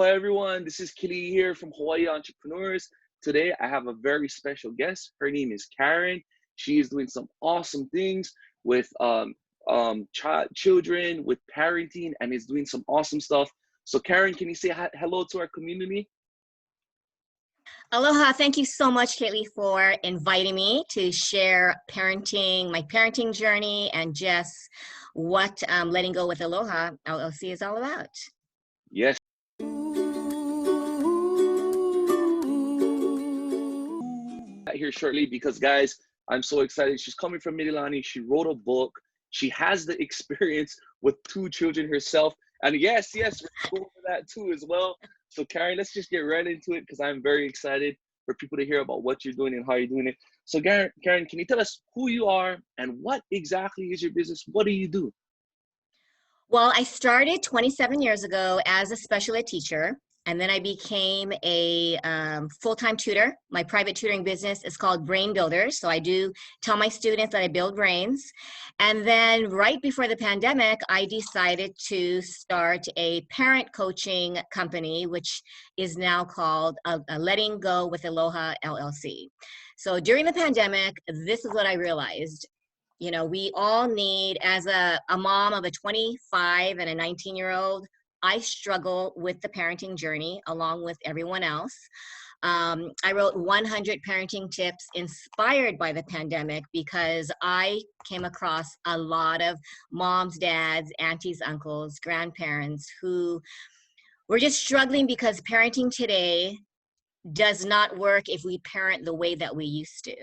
Hello everyone, this is Keli'i here from Hawaii Entrepreneurs. Today I have a very special guest. Her name is Karen. She is doing some awesome things with children, with parenting, and is doing some awesome stuff. So Karen, can you say hello to our community? Aloha. Thank you so much, Keli'i, for inviting me to share parenting, my parenting journey, and just what Letting Go with Aloha LLC is all about. Yes. Here shortly because guys, I'm so excited. She's coming from Mililani. She wrote a book. She has the experience with 2 children herself. And yes, we're going over that too as well. So Karen, let's just get right into it because I'm very excited for people to hear about what you're doing and how you're doing it. So Karen, can you tell us who you are and what exactly is your business? What do you do? Well, I started 27 years ago as a special ed teacher, and then I became a full-time tutor. My private tutoring business is called Brain Builders. So I do tell my students that I build brains. And then right before the pandemic, I decided to start a parent coaching company, which is now called Letting Go with Aloha LLC. So during the pandemic, this is what I realized. You know, we all need, as a mom of a 25 and a 19-year-old, I struggle with the parenting journey along with everyone else. I wrote 100 parenting tips inspired by the pandemic because I came across a lot of moms, dads, aunties, uncles, grandparents who were just struggling because parenting today does not work if we parent the way that we used to.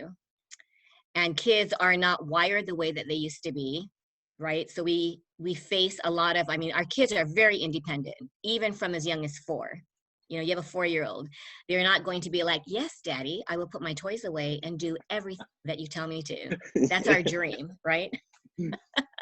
And kids are not wired the way that they used to be, right? So we face a lot of, our kids are very independent, even from as young as 4. You know, you have a 4-year-old. They're not going to be like, yes, daddy, I will put my toys away and do everything that you tell me to. That's our dream, right?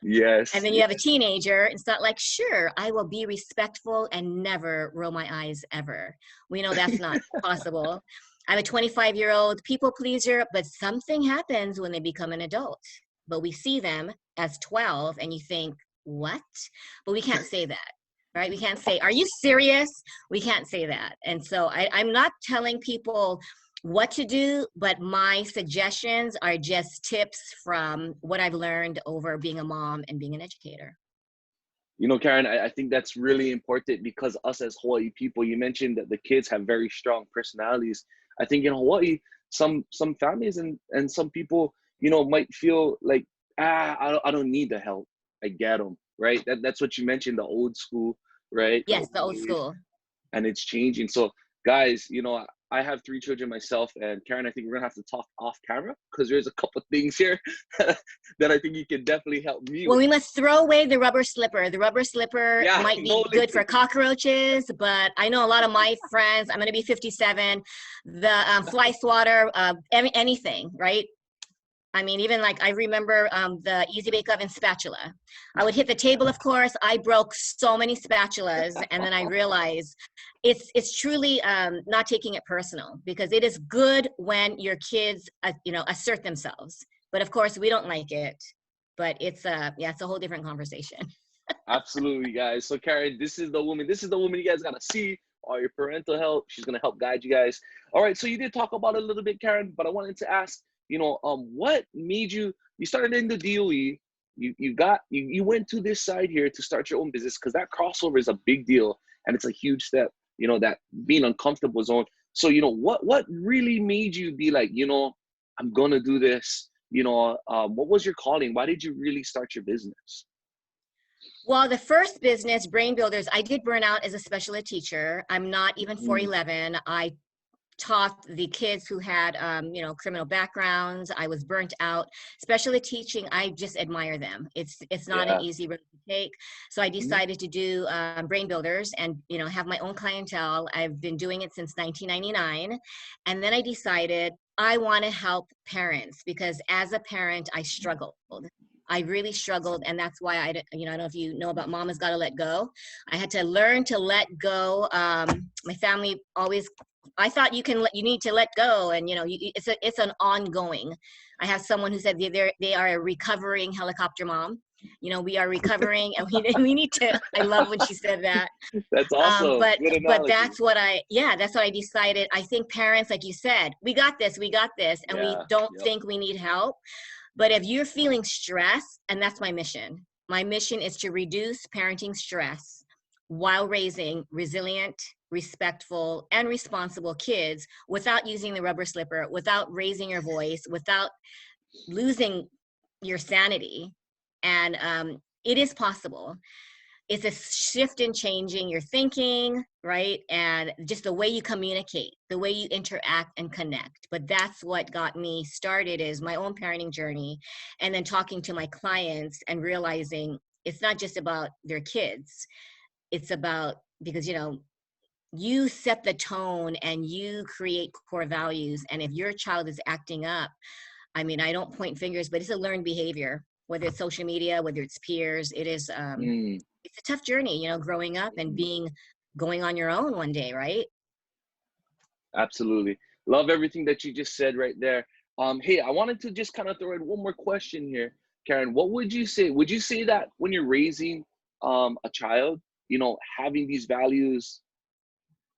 Yes. And then you have a teenager, and it's not like, sure, I will be respectful and never roll my eyes ever. We know that's not possible. I'm a 25-year-old people pleaser, but something happens when they become an adult. But we see them as 12 and you think, what? But we can't say that, right? We can't say, are you serious? We can't say that. And so I'm not telling people what to do, but my suggestions are just tips from what I've learned over being a mom and being an educator. You know, Karen, I think that's really important because us as Hawaii people, you mentioned that the kids have very strong personalities. I think in Hawaii, some families and some people, you know, might feel like, I don't need the help. I get them, right? That's what you mentioned, the old school, right? Yes, the old school. And it's changing. So guys, you know, I have 3 children myself, and Karen, I think we're gonna have to talk off camera because there's a couple things here that I think you can definitely help me Well, with. we must throw away the rubber slipper. The rubber slipper might be good for cockroaches, but I know a lot of my friends, I'm going to be 57, the fly swatter, anything, right? I mean, even like I remember the Easy Bake Oven spatula. I would hit the table, of course. I broke so many spatulas, and then I realized it's truly not taking it personal because it is good when your kids, assert themselves. But of course, we don't like it. But it's it's a whole different conversation. Absolutely, guys. So Karen, this is the woman you guys gotta see. All your parental help. She's gonna help guide you guys. All right. So you did talk about it a little bit, Karen, but I wanted to ask, you know, what made you started in the DOE, you went to this side here to start your own business because that crossover is a big deal and it's a huge step, you know, that being uncomfortable zone. So, you know, what really made you be like, you know, I'm gonna do this, you know, what was your calling? Why did you really start your business? Well, the first business, Brain Builders, I did burn out as a special ed teacher. I'm not even 4'11". I taught the kids who had, criminal backgrounds. I was burnt out. Special ed teaching, I just admire them. It's not an easy road to take. So I decided to do Brain Builders and, you know, have my own clientele. I've been doing it since 1999. And then I decided I want to help parents because as a parent, I struggled. I really struggled, and that's why I don't know if you know about Mama's Gotta Let Go. I had to learn to let go. My family always, I thought you need to let go, and you know, it's an ongoing. I have someone who said they are a recovering helicopter mom. We are recovering, and we need to. I love when she said that. That's awesome. But Good but analogy. that's what I decided. I think parents, like you said, we got this, and we Yeah. don't Yep. think we need help. But if you're feeling stress, and that's my mission. My mission is to reduce parenting stress while raising resilient, respectful, and responsible kids without using the rubber slipper, without raising your voice, without losing your sanity. And it is possible. It's a shift in changing your thinking, right? And just the way you communicate, the way you interact and connect. But that's what got me started, is my own parenting journey. And then talking to my clients and realizing it's not just about their kids. It's about, because, you set the tone and you create core values. And if your child is acting up, I mean, I don't point fingers, but it's a learned behavior, whether it's social media, whether it's peers. Mm, It's a tough journey, growing up and going on your own one day, right? absolutely. Love everything that you just said right there. Hey, I wanted to just kind of throw in one more question here, Karen. What would you say? Would you say that when you're raising a child, having these values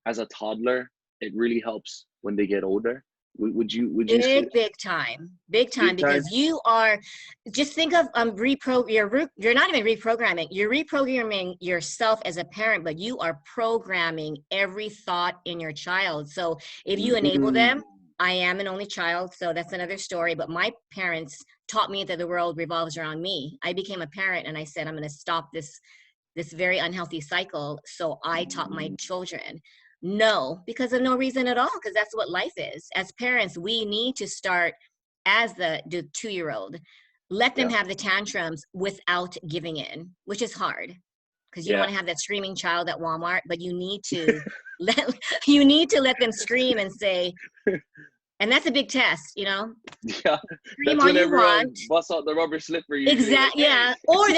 as a toddler, it really helps when they get older? Would you say that? Big time, Big time? because you are, just think of you're not even reprogramming, you're reprogramming yourself as a parent, but you are programming every thought in your child. So if you enable Mm, them, I am an only child, so that's another story, but my parents taught me that the world revolves around me. I became a parent and I said, I'm going to stop this very unhealthy cycle. So I taught my children no, because of no reason at all, because that's what life is. As parents, we need to start as the 2-year-old, let them yeah, have the tantrums without giving in, which is hard, because you don't yeah, want to have that screaming child at Walmart, but let you need to let them scream and say, and that's a big test, yeah. scream That's all when you want. everyone busts out the rubber slipper usually. Like, Exactly. hey, Yeah.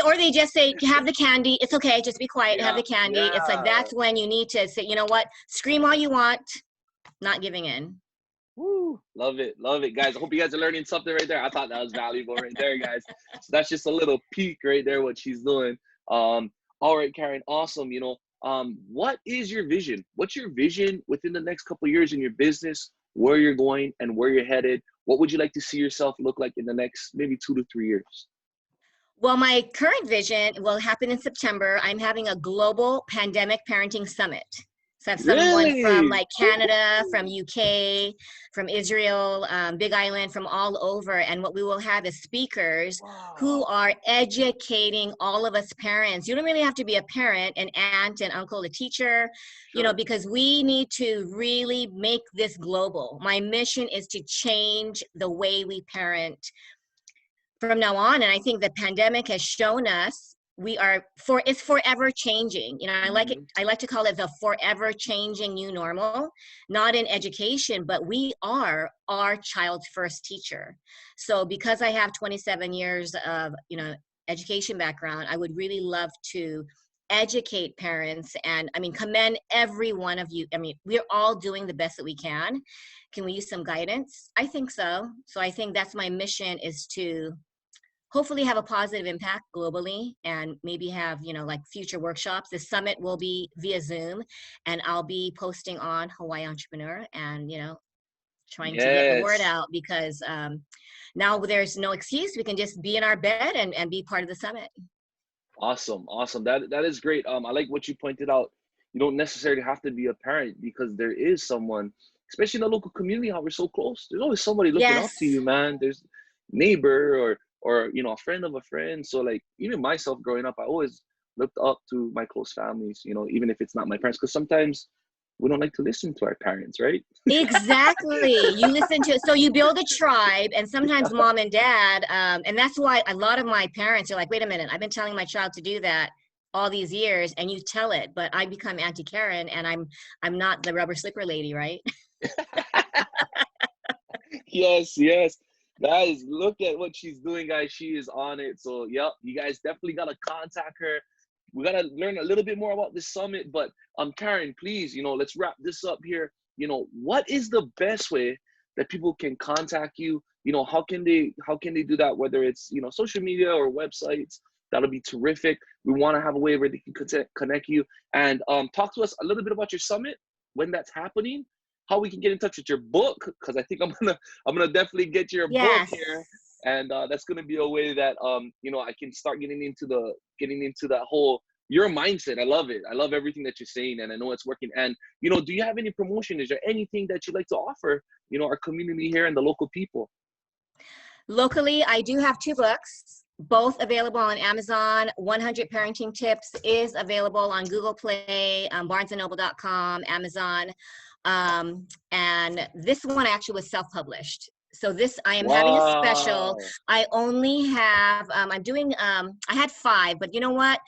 Or they just say, have the candy. It's okay. Just be quiet and have yeah, the candy. It's like, yeah. that's when you need to say, you know what? Scream all you want, not giving in. Woo, love it, guys. I hope you guys are learning something right there. I thought that was valuable right there, guys. So that's just a little peek right there, what she's doing. Um, all right, Karen, awesome. What is your vision? What's your vision within the next couple of years in your business, where you're going and where you're headed? What would you like to see yourself look like in the next maybe 2 to 3 years? Well, my current vision will happen in September. I'm having a global pandemic parenting summit. So I have someone from Really? like Canada, from UK, from Israel, Big Island, from all over. And what we will have is speakers who Wow. are educating all of us parents. You don't really have to be a parent, an aunt, an uncle, a teacher, Sure. because we need to really make this global. My mission is to change the way we parent from now on. And I think the pandemic has shown us it's forever changing. Hmm. I like to call it the forever changing new normal, not in education, but we are our child's first teacher. So because I have 27 years of, education background, I would really love to educate parents, and I mean, commend every one of you. I mean, we're all doing the best that we can. Can we use some guidance? I think so. So I think that's my mission, is to hopefully have a positive impact globally, and maybe have, like future workshops. The summit will be via Zoom, and I'll be posting on Hawaii Entrepreneur, and, trying to get the word Yes. out, because now there's no excuse. We can just be in our bed and be part of the summit. Awesome, awesome. That is great. I like what you pointed out. You don't necessarily have to be a parent, because there is someone, especially in the local community, how we're so close. There's always somebody looking up to Yes. you, man. There's neighbor or a friend of a friend. So like even myself growing up, I always looked up to my close families. Even if it's not my parents, because sometimes we don't like to listen to our parents, right? Exactly. You listen to it. So you build a tribe, and sometimes mom and dad, and that's why a lot of my parents are like, wait a minute, I've been telling my child to do that all these years, and you tell it, but I become Auntie Karen, and I'm not the rubber slipper lady, right? Yes, yes. Guys, look at what she's doing, guys. She is on it. So, yep, you guys definitely gotta contact her. We gotta learn a little bit more about this summit. But Karen, please, let's wrap this up here. What is the best way that people can contact you? How can they do that? Whether it's social media or websites. That'll be terrific. We want to have a way where they can connect you and talk to us a little bit about your summit, when that's happening, how we can get in touch with your book, because I think I'm gonna definitely get your book Yes. here, and that's gonna be a way that I can start getting into that whole your mindset. I love it. I love everything that you're saying, and I know it's working. And do you have any promotion? Is there anything that you'd like to offer our community here and the local people? Locally, I do have 2 books, both available on Amazon. 100 Parenting Tips is available on Google Play, barnesandnoble.com, Amazon. And this one actually was self-published. So this, I am having a special. Wow. I only have, I'm doing, I had 5, but you know what?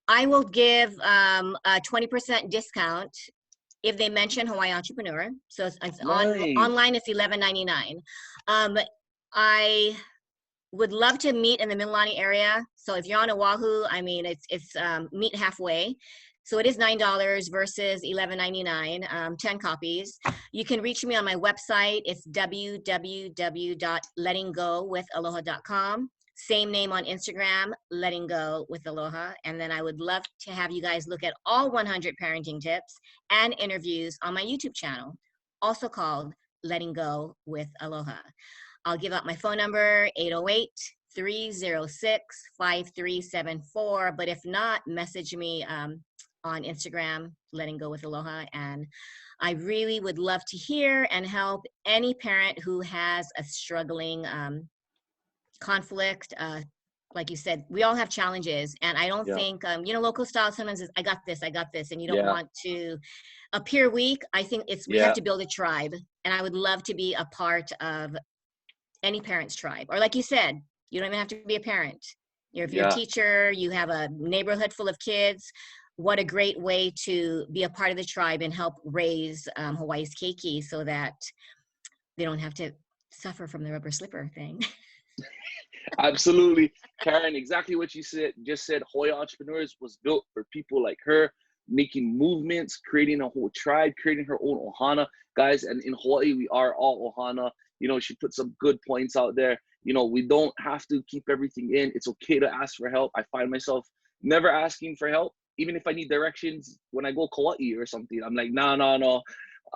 I will give a 20% discount if they mention Hawaii Entrepreneur. So it's Nice. online, it's $11.99. I would love to meet in the Mililani area. So if you're on Oahu, I mean, it's meet halfway. So it is $9 versus $11.99, 10 copies. You can reach me on my website. It's www.lettinggowithaloha.com. Same name on Instagram, Letting Go with Aloha. And then I would love to have you guys look at all 100 parenting tips and interviews on my YouTube channel, also called Letting Go with Aloha. I'll give out my phone number, 808-306-5374. But if not, message me on Instagram, Letting Go with Aloha. And I really would love to hear and help any parent who has a struggling conflict. Like you said, we all have challenges. And I don't Yeah. think, local style sometimes is, I got this, and you don't Yeah. want to appear weak. I think we have Yeah. to build a tribe. And I would love to be a part of any parent's tribe. Or like you said, you don't even have to be a parent. If you're a Yeah. teacher, you have a neighborhood full of kids, what a great way to be a part of the tribe and help raise Hawaii's keiki so that they don't have to suffer from the rubber slipper thing. Absolutely. Karen, exactly what you just said. Hawaii Entrepreneurs was built for people like her, making movements, creating a whole tribe, creating her own ohana. Guys, and in Hawaii, we are all ohana. She put some good points out there. We don't have to keep everything in. It's okay to ask for help. I find myself never asking for help, even if I need directions when I go Kauai or something. I'm like, no, no, no.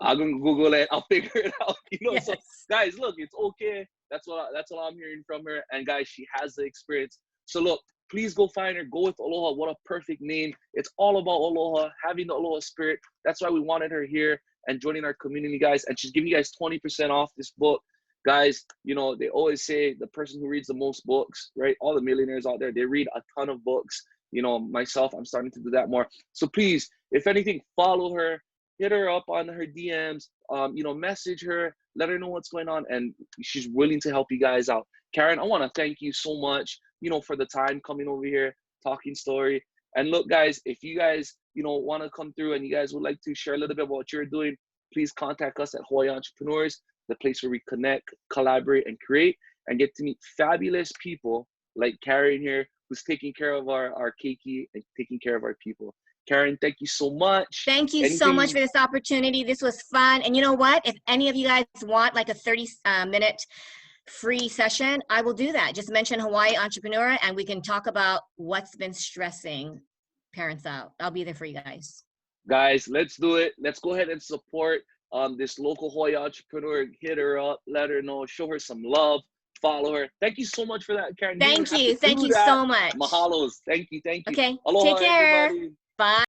I'm gonna Google it. I'll figure it out. So Yes. guys, look, it's okay. That's what I'm hearing from her. And guys, she has the experience. So look, please go find her. Go with Aloha. What a perfect name. It's all about Aloha, having the Aloha spirit. That's why we wanted her here and joining our community, guys. And she's giving you guys 20% off this book. Guys, they always say the person who reads the most books, right? All the millionaires out there, they read a ton of books. Myself, I'm starting to do that more. So please, if anything, follow her, hit her up on her DMs, message her, let her know what's going on, and she's willing to help you guys out. Karen, I want to thank you so much, for the time coming over here, talking story. And look, guys, if you guys, want to come through and you guys would like to share a little bit about what you're doing, please contact us at Hawaii Entrepreneurs, the place where we connect, collaborate, and create, and get to meet fabulous people like Karen here, who's taking care of our keiki and taking care of our people. Karen, thank you so much. Thank you so much Anything? for this opportunity. This was fun. And you know what? If any of you guys want like a 30-minute free session, I will do that. Just mention Hawaii Entrepreneur and we can talk about what's been stressing parents out. I'll be there for you guys. Guys, let's do it. Let's go ahead and support this local Hawaii entrepreneur. Hit her up, let her know, show her some love, follow her. Thank you so much for that, Karen. You didn't Thank have to you. Thank do you that. so much. Mahalos. Thank you. Thank you. Okay. Aloha, Take care. everybody. Bye.